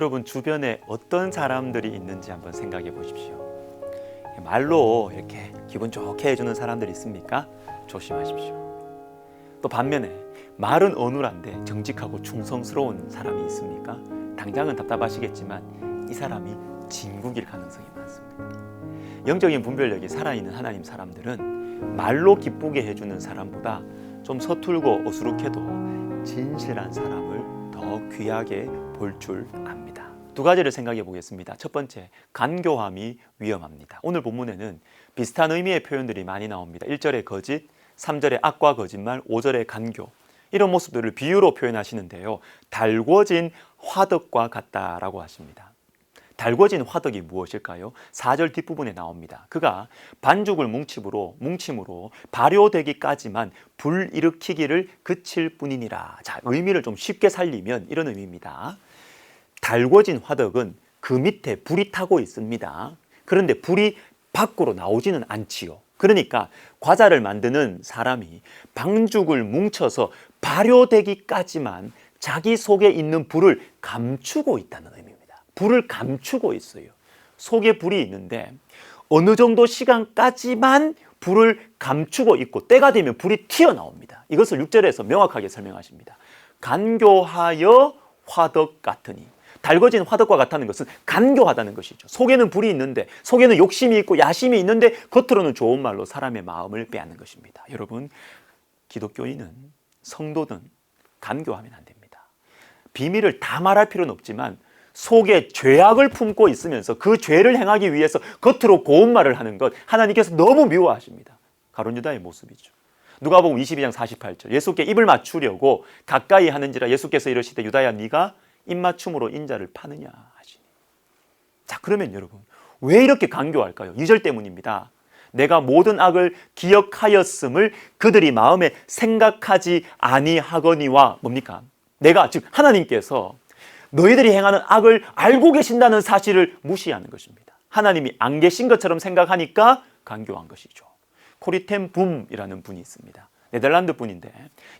여러분 주변에 어떤 사람들이 있는지 한번 생각해 보십시오. 말로 이렇게 기분 좋게 해주는 사람들이 있습니까? 조심하십시오. 또 반면에 말은 어눌한데 정직하고 충성스러운 사람이 있습니까? 당장은 답답하시겠지만 이 사람이 진국일 가능성이 많습니다. 영적인 분별력이 살아있는 하나님 사람들은 말로 기쁘게 해주는 사람보다 좀 서툴고 어수룩해도 진실한 사람을 더 귀하게 볼 줄 압니다. 두 가지를 생각해 보겠습니다. 첫 번째, 간교함이 위험합니다. 오늘 본문에는 비슷한 의미의 표현들이 많이 나옵니다. 1절에 거짓, 3절에 악과 거짓말, 5절에 간교. 이런 모습들을 비유로 표현하시는데요. 달궈진 화덕과 같다라고 하십니다. 달궈진 화덕이 무엇일까요? 4절 뒷부분에 나옵니다. 그가 반죽을 뭉침으로 발효되기까지만 불 일으키기를 그칠 뿐이니라. 자, 의미를 좀 쉽게 살리면 이런 의미입니다. 달궈진 화덕은 그 밑에 불이 타고 있습니다. 그런데 불이 밖으로 나오지는 않지요. 그러니까 과자를 만드는 사람이 반죽을 뭉쳐서 발효되기까지만 자기 속에 있는 불을 감추고 있다는 의미입니다. 불을 감추고 있어요. 속에 불이 있는데 어느 정도 시간까지만 불을 감추고 있고 때가 되면 불이 튀어나옵니다. 이것을 6절에서 명확하게 설명하십니다. 간교하여 화덕 같으니. 달궈진 화덕과 같다는 것은 간교하다는 것이죠. 속에는 불이 있는데, 속에는 욕심이 있고 야심이 있는데 겉으로는 좋은 말로 사람의 마음을 빼앗는 것입니다. 여러분, 기독교인은, 성도든 간교하면 안 됩니다. 비밀을 다 말할 필요는 없지만 속에 죄악을 품고 있으면서 그 죄를 행하기 위해서 겉으로 고운 말을 하는 것, 하나님께서 너무 미워하십니다. 가룟 유다의 모습이죠. 누가복음 22장 48절, 예수께 입을 맞추려고 가까이 하는지라 예수께서 이르시되 유다야 네가 입맞춤으로 인자를 파느냐 하시니. 자, 그러면 여러분 왜 이렇게 간교할까요? 2절 때문입니다. 내가 모든 악을 기억하였음을 그들이 마음에 생각하지 아니하거니와. 뭡니까? 내가, 즉 하나님께서 너희들이 행하는 악을 알고 계신다는 사실을 무시하는 것입니다. 하나님이 안 계신 것처럼 생각하니까 간교한 것이죠. 코리텐 붐이라는 분이 있습니다. 네덜란드 분인데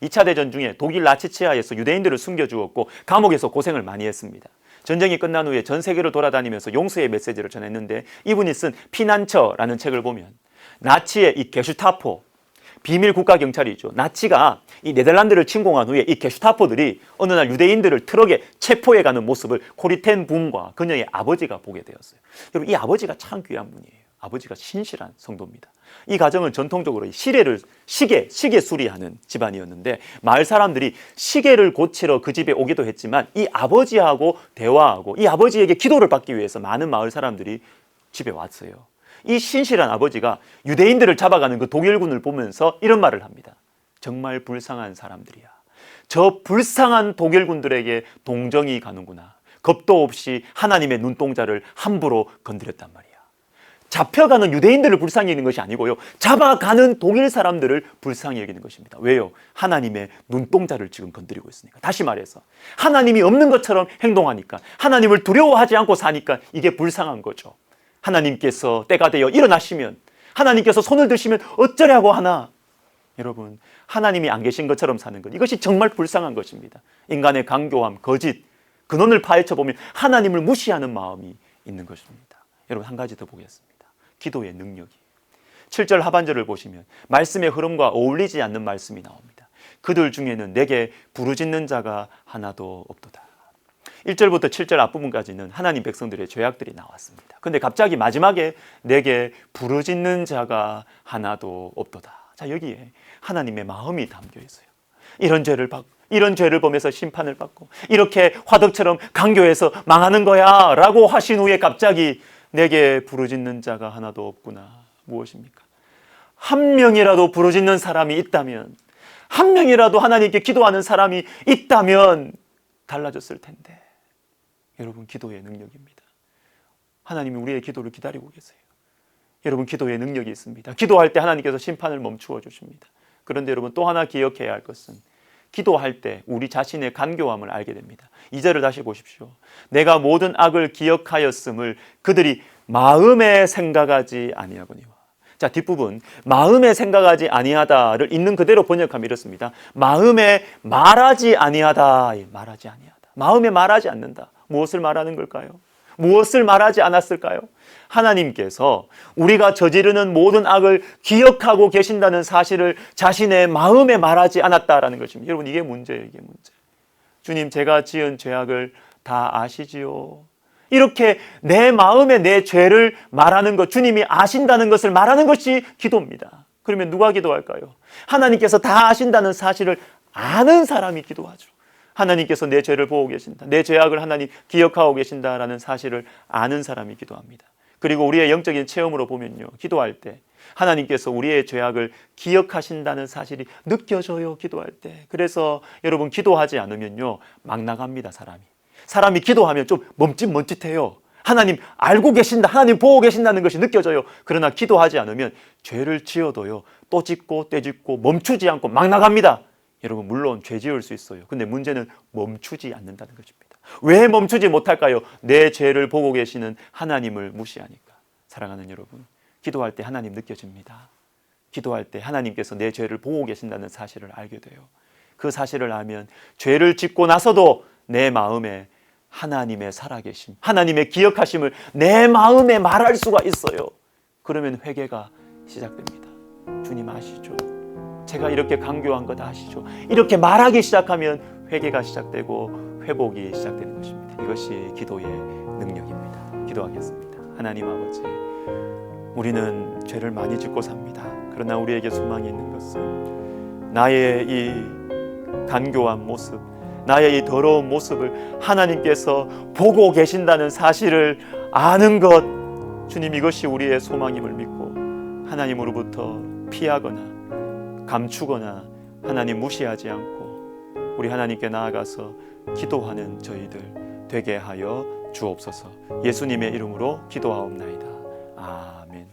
2차 대전 중에 독일 나치치하에서 유대인들을 숨겨주었고 감옥에서 고생을 많이 했습니다. 전쟁이 끝난 후에 전 세계를 돌아다니면서 용서의 메시지를 전했는데 이분이 쓴 피난처라는 책을 보면 나치의 이 게슈타포, 비밀 국가 경찰이죠. 나치가 이 네덜란드를 침공한 후에 이 게슈타포들이 어느 날 유대인들을 트럭에 체포해 가는 모습을 코리텐 붐과 그녀의 아버지가 보게 되었어요. 여러분, 이 아버지가 참 귀한 분이에요. 아버지가 신실한 성도입니다. 이 가정은 전통적으로 시계 수리하는 집안이었는데 마을 사람들이 시계를 고치러 그 집에 오기도 했지만 이 아버지하고 대화하고 이 아버지에게 기도를 받기 위해서 많은 마을 사람들이 집에 왔어요. 이 신실한 아버지가 유대인들을 잡아가는 그 독일군을 보면서 이런 말을 합니다. 정말 불쌍한 사람들이야. 저 불쌍한 독일군들에게 동정이 가는구나. 겁도 없이 하나님의 눈동자를 함부로 건드렸단 말이야. 잡혀가는 유대인들을 불쌍히 여기는 것이 아니고요. 잡아가는 독일 사람들을 불쌍히 여기는 것입니다. 왜요? 하나님의 눈동자를 지금 건드리고 있으니까. 다시 말해서 하나님이 없는 것처럼 행동하니까, 하나님을 두려워하지 않고 사니까 이게 불쌍한 거죠. 하나님께서 때가 되어 일어나시면, 하나님께서 손을 드시면 어쩌려고 하나. 여러분, 하나님이 안 계신 것처럼 사는 것, 이것이 정말 불쌍한 것입니다. 인간의 간교함, 거짓, 근원을 파헤쳐 보면 하나님을 무시하는 마음이 있는 것입니다. 여러분, 한 가지 더 보겠습니다. 기도의 능력이. 7절 하반절을 보시면 말씀의 흐름과 어울리지 않는 말씀이 나옵니다. 그들 중에는 내게 부르짖는 자가 하나도 없도다. 1절부터 7절 앞부분까지는 하나님 백성들의 죄악들이 나왔습니다. 그런데 갑자기 마지막에 내게 부르짖는 자가 하나도 없도다. 자, 여기에 하나님의 마음이 담겨 있어요. 이런 죄를 범해서 심판을 받고 이렇게 화덕처럼 간교해서 망하는 거야 라고 하신 후에 갑자기 내게 부르짖는 자가 하나도 없구나. 무엇입니까? 한 명이라도 부르짖는 사람이 있다면, 한 명이라도 하나님께 기도하는 사람이 있다면 달라졌을 텐데. 여러분, 기도의 능력입니다. 하나님이 우리의 기도를 기다리고 계세요. 여러분, 기도의 능력이 있습니다. 기도할 때 하나님께서 심판을 멈추어 주십니다. 그런데 여러분, 또 하나 기억해야 할 것은 기도할 때 우리 자신의 간교함을 알게 됩니다. 2절을 다시 보십시오. 내가 모든 악을 기억하였음을 그들이 마음에 생각하지 아니하거니와. 자, 뒷부분 마음에 생각하지 아니하다를 있는 그대로 번역하면 이렇습니다. 마음에 말하지 아니하다. 말하지 아니하다. 마음에 말하지 않는다. 무엇을 말하는 걸까요? 무엇을 말하지 않았을까요? 하나님께서 우리가 저지르는 모든 악을 기억하고 계신다는 사실을 자신의 마음에 말하지 않았다라는 것입니다. 여러분, 이게 문제예요. 이게 문제. 주님, 제가 지은 죄악을 다 아시지요. 이렇게 내 마음에 내 죄를 말하는 것, 주님이 아신다는 것을 말하는 것이 기도입니다. 그러면 누가 기도할까요? 하나님께서 다 아신다는 사실을 아는 사람이 기도하죠. 하나님께서 내 죄를 보고 계신다, 내 죄악을 하나님 기억하고 계신다라는 사실을 아는 사람이 기도합니다. 그리고 우리의 영적인 체험으로 보면요, 기도할 때 하나님께서 우리의 죄악을 기억하신다는 사실이 느껴져요. 기도할 때. 그래서 여러분, 기도하지 않으면요 막 나갑니다. 사람이 기도하면 좀 멈칫멈칫해요. 하나님 알고 계신다, 하나님 보고 계신다는 것이 느껴져요. 그러나 기도하지 않으면 죄를 지어도요 또 짓고 떼짓고 멈추지 않고 막 나갑니다. 여러분, 물론 죄 지을 수 있어요. 근데 문제는 멈추지 않는다는 것입니다. 왜 멈추지 못할까요? 내 죄를 보고 계시는 하나님을 무시하니까. 사랑하는 여러분, 기도할 때 하나님 느껴집니다. 기도할 때 하나님께서 내 죄를 보고 계신다는 사실을 알게 돼요. 그 사실을 알면 죄를 짓고 나서도 내 마음에 하나님의 살아계심, 하나님의 기억하심을 내 마음에 말할 수가 있어요. 그러면 회개가 시작됩니다. 주님 아시죠? 제가 이렇게 강교한 것 아시죠? 이렇게 말하기 시작하면 회개가 시작되고 회복이 시작되는 것입니다. 이것이 기도의 능력입니다. 기도하겠습니다. 하나님 아버지, 우리는 죄를 많이 짓고 삽니다. 그러나 우리에게 소망이 있는 것은 나의 이 간교한 모습, 나의 이 더러운 모습을 하나님께서 보고 계신다는 사실을 아는 것, 주님, 이것이 우리의 소망임을 믿고 하나님으로부터 피하거나 감추거나 하나님 무시하지 않고 우리 하나님께 나아가서 기도하는 저희들 되게 하여 주옵소서. 예수님의 이름으로 기도하옵나이다. 아멘.